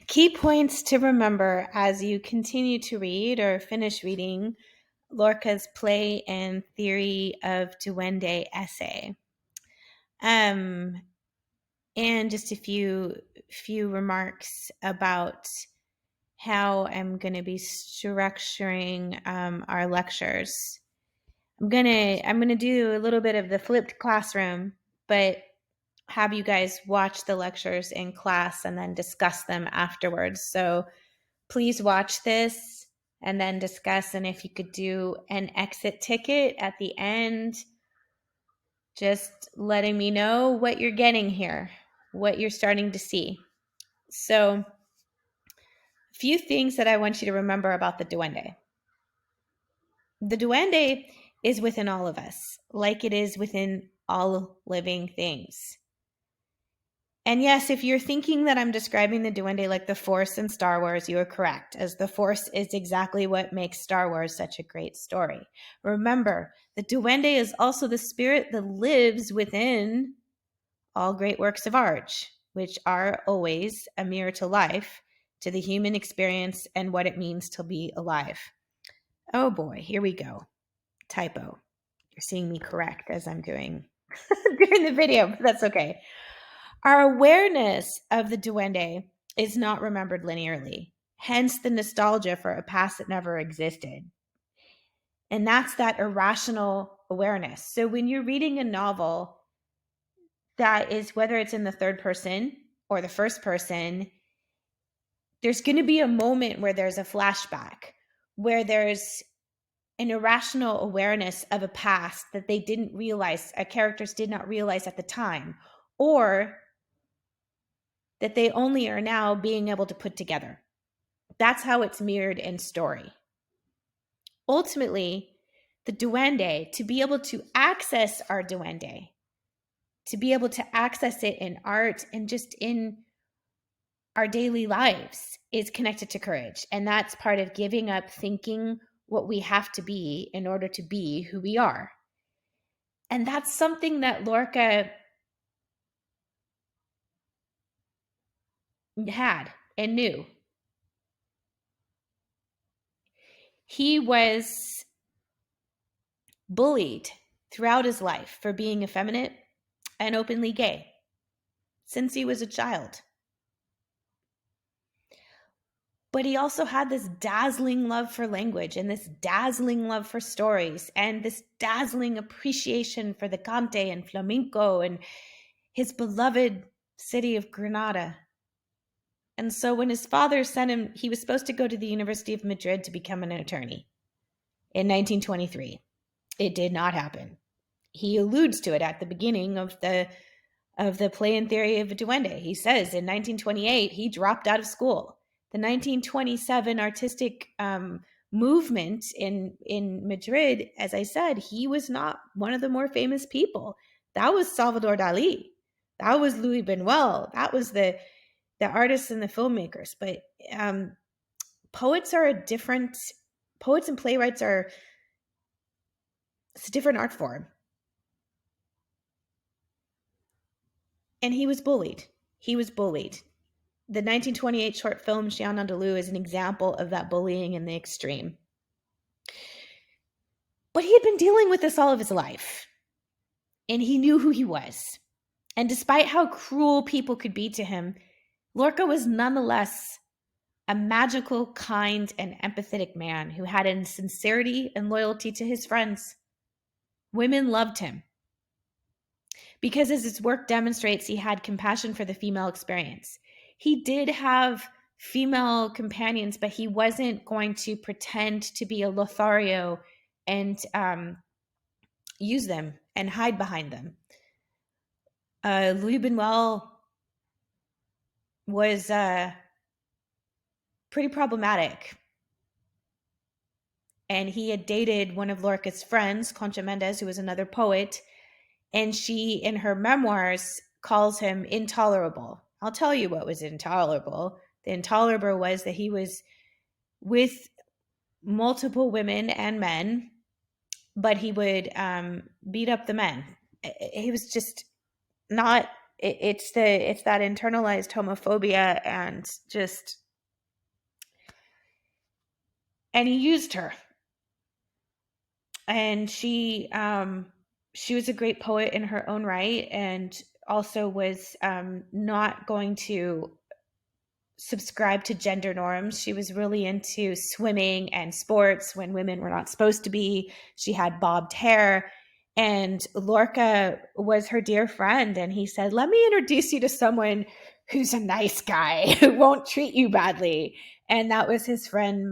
Key points to remember as you continue to read or finish reading Lorca's Play and Theory of Duende essay. And just a few remarks about how I'm going to be structuring our lectures. I'm gonna do a little bit of the flipped classroom, but have you guys watch the lectures in class and then discuss them afterwards. So please watch this and then discuss. And if you could do an exit ticket at the end, just letting me know what you're getting here, what you're starting to see. So a few things that I want you to remember about the duende. The duende is within all of us, like it is within all living things. And yes, if you're thinking that I'm describing the duende like the Force in Star Wars, you are correct, as the Force is exactly what makes Star Wars such a great story. Remember, the duende is also the spirit that lives within all great works of art, which are always a mirror to life, to the human experience and what it means to be alive. Oh boy, here we go. Typo. You're seeing me correct as I'm doing during the video, but that's okay. Our awareness of the duende is not remembered linearly, hence the nostalgia for a past that never existed. And that's that irrational awareness. So when you're reading a novel that is, whether it's in the third person or the first person, there's going to be a moment where there's a flashback, where there's an irrational awareness of a past that they didn't realize, characters did not realize at the time, or that they only are now being able to put together. That's how it's mirrored in story. Ultimately, the duende, to be able to access our duende, to be able to access it in art and just in our daily lives, is connected to courage. And that's part of giving up thinking what we have to be in order to be who we are. And that's something that Lorca had and knew. He was bullied throughout his life for being effeminate and openly gay since he was a child. But he also had this dazzling love for language and this dazzling love for stories and this dazzling appreciation for the cante and flamenco and his beloved city of Granada. And so when his father sent him, he was supposed to go to the University of Madrid to become an attorney in 1923. It did not happen. He alludes to it at the beginning of the Play and Theory of a Duende. He says in 1928, he dropped out of school. The 1927 artistic movement in Madrid, as I said, he was not one of the more famous people. That was Salvador Dali. That was Louis Buñuel. That was the artists and the filmmakers. But poets and playwrights it's a different art form. And he was bullied. The 1928 short film Chien Andalou is an example of that bullying in the extreme. But he had been dealing with this all of his life. And he knew who he was. And despite how cruel people could be to him, Lorca was nonetheless a magical, kind, and empathetic man who had a sincerity and loyalty to his friends. Women loved him because, as his work demonstrates, he had compassion for the female experience. He did have female companions, but he wasn't going to pretend to be a Lothario and use them and hide behind them. Louis Buñuel was pretty problematic. And he had dated one of Lorca's friends, Concha Mendez, who was another poet. And she, in her memoirs, calls him intolerable. I'll tell you what was intolerable. The intolerable was that he was with multiple women and men, but he would beat up the men. He was just not it's that internalized homophobia, and he used her. And she was a great poet in her own right, and also was not going to subscribe to gender norms. She was really into swimming and sports when women were not supposed to be. She had bobbed hair. And Lorca was her dear friend. And he said, "Let me introduce you to someone who's a nice guy, who won't treat you badly." And that was his friend,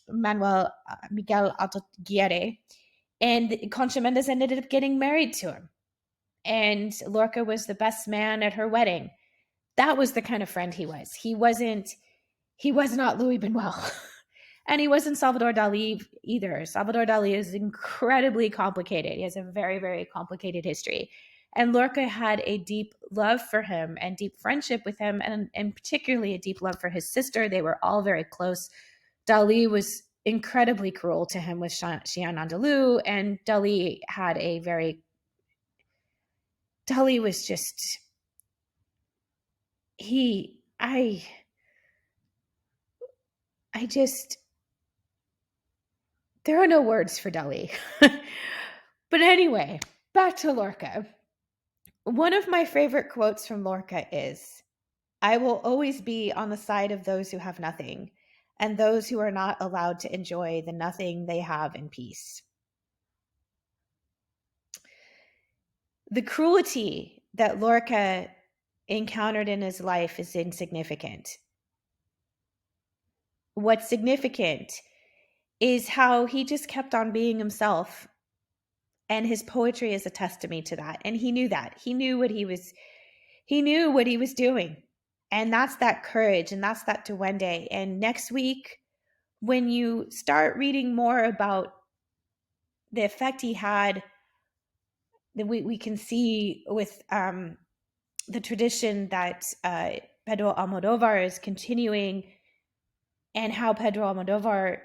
Manuel Miguel Altoguere. And Concha Mendes ended up getting married to him. And Lorca was the best man at her wedding. That was the kind of friend he was. He was not Louis Buñuel. And he wasn't Salvador Dali either. Salvador Dali is incredibly complicated. He has a very, very complicated history. And Lorca had a deep love for him and deep friendship with him, and particularly a deep love for his sister. They were all very close. Dali was incredibly cruel to him with Chien Andalou, and Dali was just, he, I just, there are no words for Dali. But anyway, back to Lorca. One of my favorite quotes from Lorca is, "I will always be on the side of those who have nothing, and those who are not allowed to enjoy the nothing they have in peace." The cruelty that Lorca encountered in his life is insignificant. What's significant is how he just kept on being himself. And his poetry is a testimony to that. And he knew that. He knew what he was doing. And that's that courage, and that's that duende. And next week, when you start reading more about the effect he had, that we can see with the tradition that Pedro Almodovar is continuing, and how Pedro Almodovar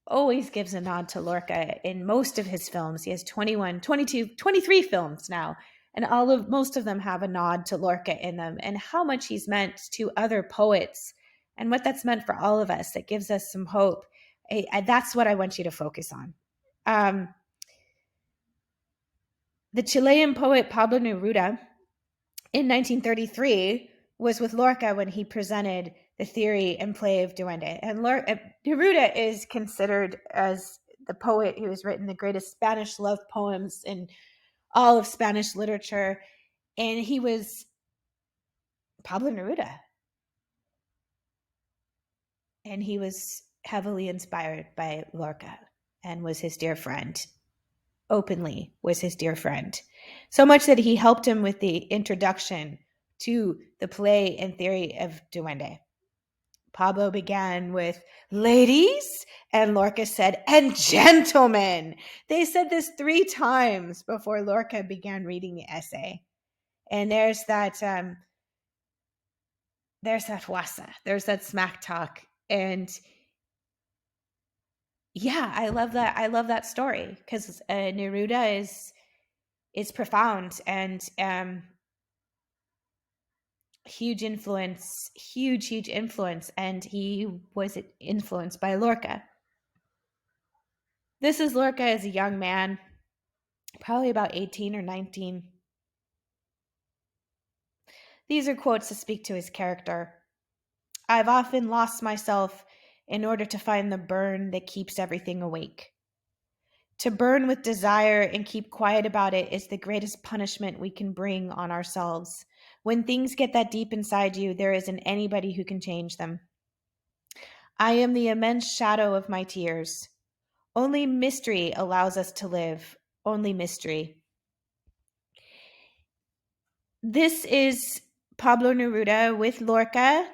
always gives a nod to Lorca in most of his films. He has 21, 22, 23 films now, and most of them have a nod to Lorca in them, and how much he's meant to other poets and what that's meant for all of us. That gives us some hope. That's what I want you to focus on. The Chilean poet Pablo Neruda in 1933 was with Lorca when he presented the theory and play of Duende. And Neruda is considered as the poet who has written the greatest Spanish love poems in all of Spanish literature. And he was Pablo Neruda. And he was heavily inspired by Lorca and was his dear friend. Openly was his dear friend. So much that he helped him with the introduction to the play and theory of Duende. Pablo began with "ladies," and Lorca said, "and gentlemen." They said this 3 times before Lorca began reading the essay. And there's that wasa, there's that smack talk. And yeah, I love that story, because Neruda is profound, and huge influence, huge influence, and he was influenced by Lorca. This is Lorca as a young man, probably about 18 or 19. These are quotes that speak to his character. "I've often lost myself in order to find the burn that keeps everything awake. To burn with desire and keep quiet about it is the greatest punishment we can bring on ourselves. When things get that deep inside you, there isn't anybody who can change them. I am the immense shadow of my tears. Only mystery allows us to live. Only mystery." This is Pablo Neruda with Lorca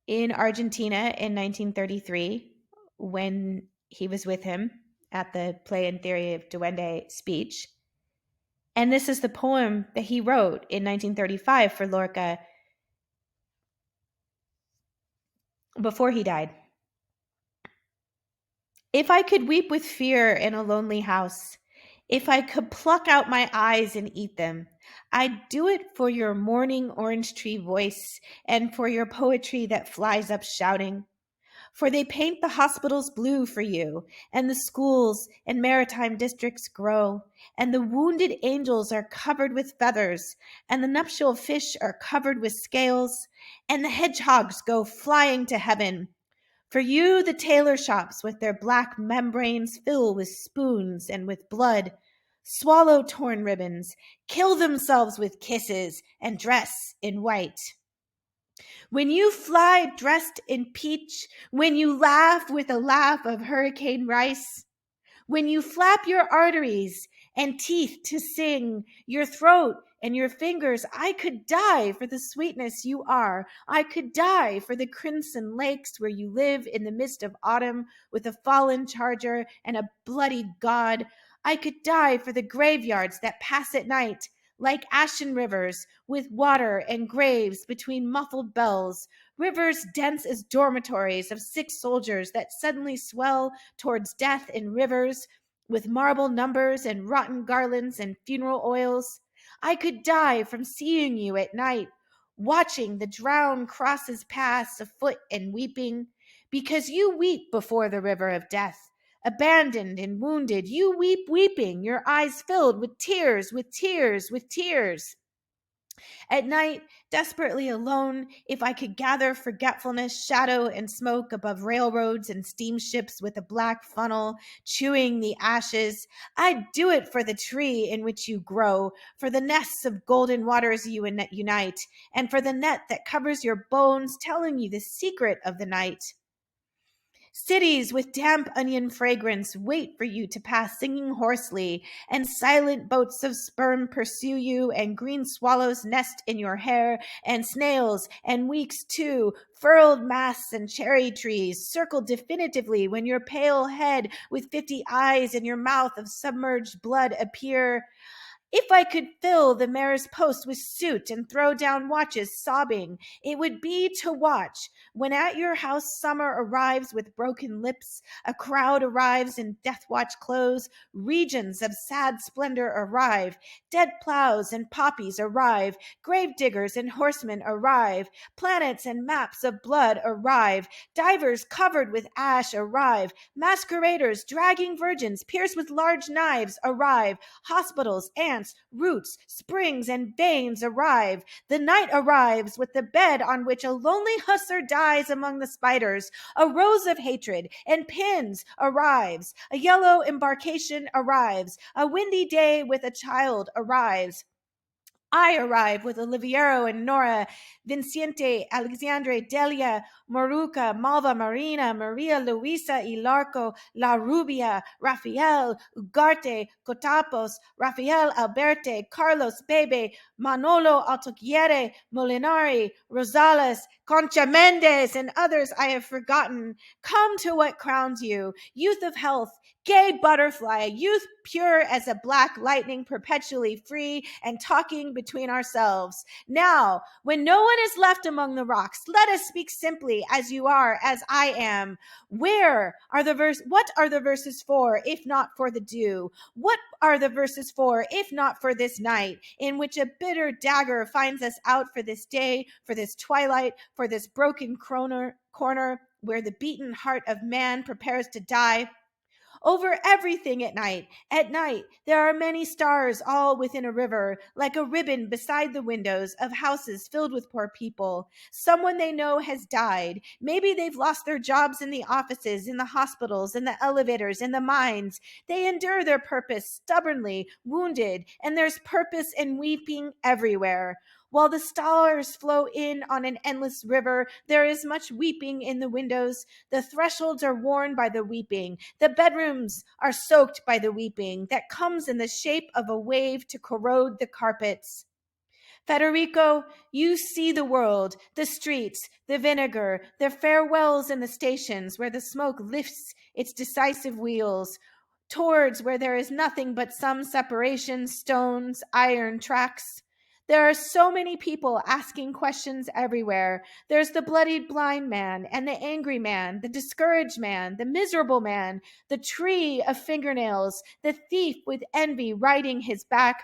in Argentina in 1933, when he was with him at the Play and Theory of Duende speech. And this is the poem that he wrote in 1935 for Lorca before he died. "If I could weep with fear in a lonely house, If I could pluck out my eyes and eat them, I'd do it for your morning orange tree voice and for your poetry that flies up shouting. For they paint the hospitals blue for you, and the schools and maritime districts grow, and the wounded angels are covered with feathers, and the nuptial fish are covered with scales, and the hedgehogs go flying to heaven. For you, the tailor shops with their black membranes fill with spoons and with blood, swallow torn ribbons, kill themselves with kisses, and dress in white. When you fly dressed in peach, when you laugh with a laugh of hurricane rice, when you flap your arteries and teeth to sing, your throat and your fingers, I could die for the sweetness you are. I could die for the crimson lakes where you live in the mist of autumn with a fallen charger and a bloody god. I could die for the graveyards that pass at night like ashen rivers with water and graves between muffled bells, rivers dense as dormitories of sick soldiers that suddenly swell towards death in rivers with marble numbers and rotten garlands and funeral oils. I could die from seeing you at night, watching the drowned crosses pass afoot and weeping, because you weep before the river of death. Abandoned and wounded, you weep, weeping, your eyes filled with tears, with tears, with tears. At night, desperately alone, if I could gather forgetfulness, shadow, and smoke above railroads and steamships with a black funnel chewing the ashes, I'd do it for the tree in which you grow, for the nests of golden waters you unite, and for the net that covers your bones, telling you the secret of the night. Cities with damp onion fragrance wait for you to pass singing hoarsely, and silent boats of sperm pursue you, and green swallows nest in your hair, and snails, and weeks too, furled masts and cherry trees, circle definitively when your pale head with 50 eyes and your mouth of submerged blood appear. If I could fill the mayor's post with soot and throw down watches sobbing, it would be to watch when at your house summer arrives with broken lips, a crowd arrives in death watch clothes, regions of sad splendor arrive, dead plows and poppies arrive, grave diggers and horsemen arrive, planets and maps of blood arrive, divers covered with ash arrive, masqueraders dragging virgins pierced with large knives arrive, hospitals, ants, roots, springs, and veins arrive. The night arrives with the bed on which a lonely hussar dies among the spiders. A rose of hatred and pins arrives. A yellow embarkation arrives. A windy day with a child arrives. I arrive with Oliviero and Nora, Vinciente, Alexandre, Delia, Moruca, Malva, Marina, Maria Luisa, Ilarco, La Rubia, Rafael, Ugarte, Cotapos, Rafael Alberte, Carlos Bebe, Manolo Altoquiere, Molinari, Rosales, Concha Mendez, and others I have forgotten. Come to what crowns you, youth of health, gay butterfly, youth pure as a black lightning, perpetually free and talking between ourselves. Now, when no one is left among the rocks, let us speak simply as you are, as I am. What are the verses for, if not for the dew? What are the verses for, if not for this night, in which a bitter dagger finds us out for this day, for this twilight, for this broken corner where the beaten heart of man prepares to die? Over everything at night. At night, there are many stars all within a river, like a ribbon beside the windows of houses filled with poor people. Someone they know has died. Maybe they've lost their jobs in the offices, in the hospitals, in the elevators, in the mines. They endure their purpose stubbornly, wounded, and there's purpose and weeping everywhere. While the stars flow in on an endless river, there is much weeping in the windows. The thresholds are worn by the weeping. The bedrooms are soaked by the weeping that comes in the shape of a wave to corrode the carpets. Federico, you see the world, the streets, the vinegar, the farewells in the stations where the smoke lifts its decisive wheels towards where there is nothing but some separation, stones, iron tracks. There are so many people asking questions everywhere. There's the bloodied blind man and the angry man, the discouraged man, the miserable man, the tree of fingernails, the thief with envy riding his back.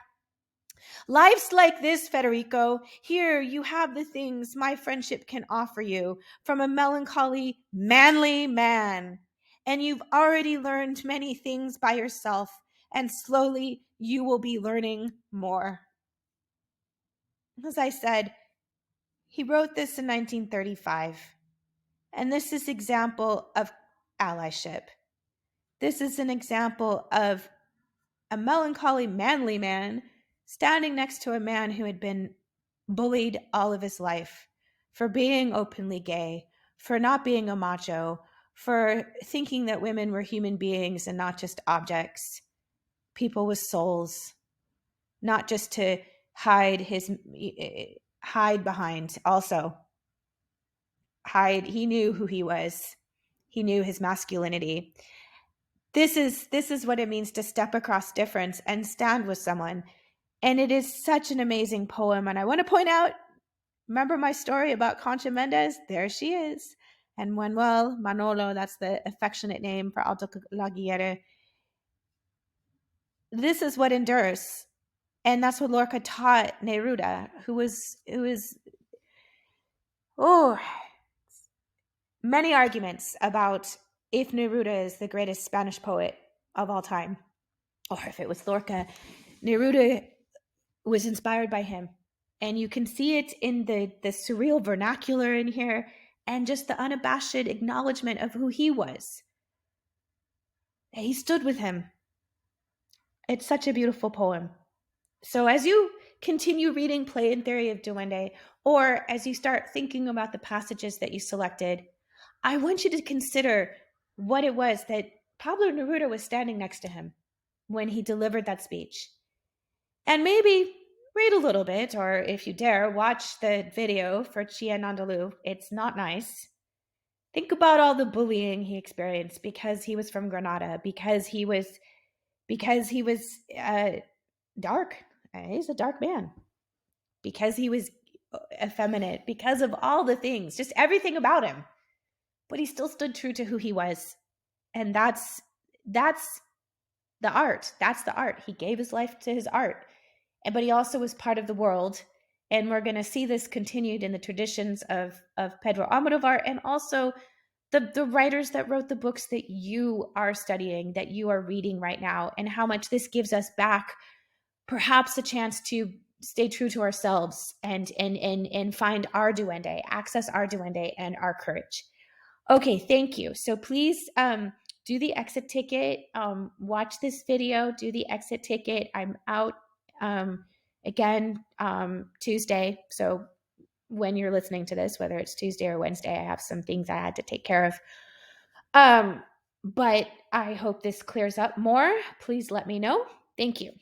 Life's like this, Federico. Here you have the things my friendship can offer you from a melancholy, manly man. And you've already learned many things by yourself, and slowly you will be learning more. As I said, he wrote this in 1935. And this is example of allyship. This is an example of a melancholy, manly man standing next to a man who had been bullied all of his life for being openly gay, for not being a macho, for thinking that women were human beings and not just objects, people with souls, not just to hide behind. Also, he knew who he was. He knew his masculinity. This is what it means to step across difference and stand with someone. And it is such an amazing poem. And I want to point out, remember my story about Concha Mendez? There she is. And Manuel Manolo, that's the affectionate name for Alto Laguirre. This is what endures. And that's what Lorca taught Neruda, who was many arguments about if Neruda is the greatest Spanish poet of all time, or if it was Lorca. Neruda was inspired by him. And you can see it in the surreal vernacular in here and just the unabashed acknowledgement of who he was. He stood with him. It's such a beautiful poem. So as you continue reading Play and Theory of Duende, or as you start thinking about the passages that you selected, I want you to consider what it was that Pablo Neruda was standing next to him when he delivered that speech. And maybe read a little bit, or if you dare, watch the video for Chien Andalou. It's not nice. Think about all the bullying he experienced because he was from Granada, because he was dark. He's a dark man. Because he was effeminate, because of all the things, just everything about him. But he still stood true to who he was. And that's the art. That's the art. He gave his life to his art. But he also was part of the world. And we're going to see this continued in the traditions of Pedro Almodovar, and also the writers that wrote the books that you are studying, that you are reading right now, and how much this gives us back perhaps a chance to stay true to ourselves and find our duende, access our duende and our courage. Okay, thank you. So please do the exit ticket. Watch this video, do the exit ticket. I'm out again Tuesday. So when you're listening to this, whether it's Tuesday or Wednesday, I have some things I had to take care of. But I hope this clears up more. Please let me know. Thank you.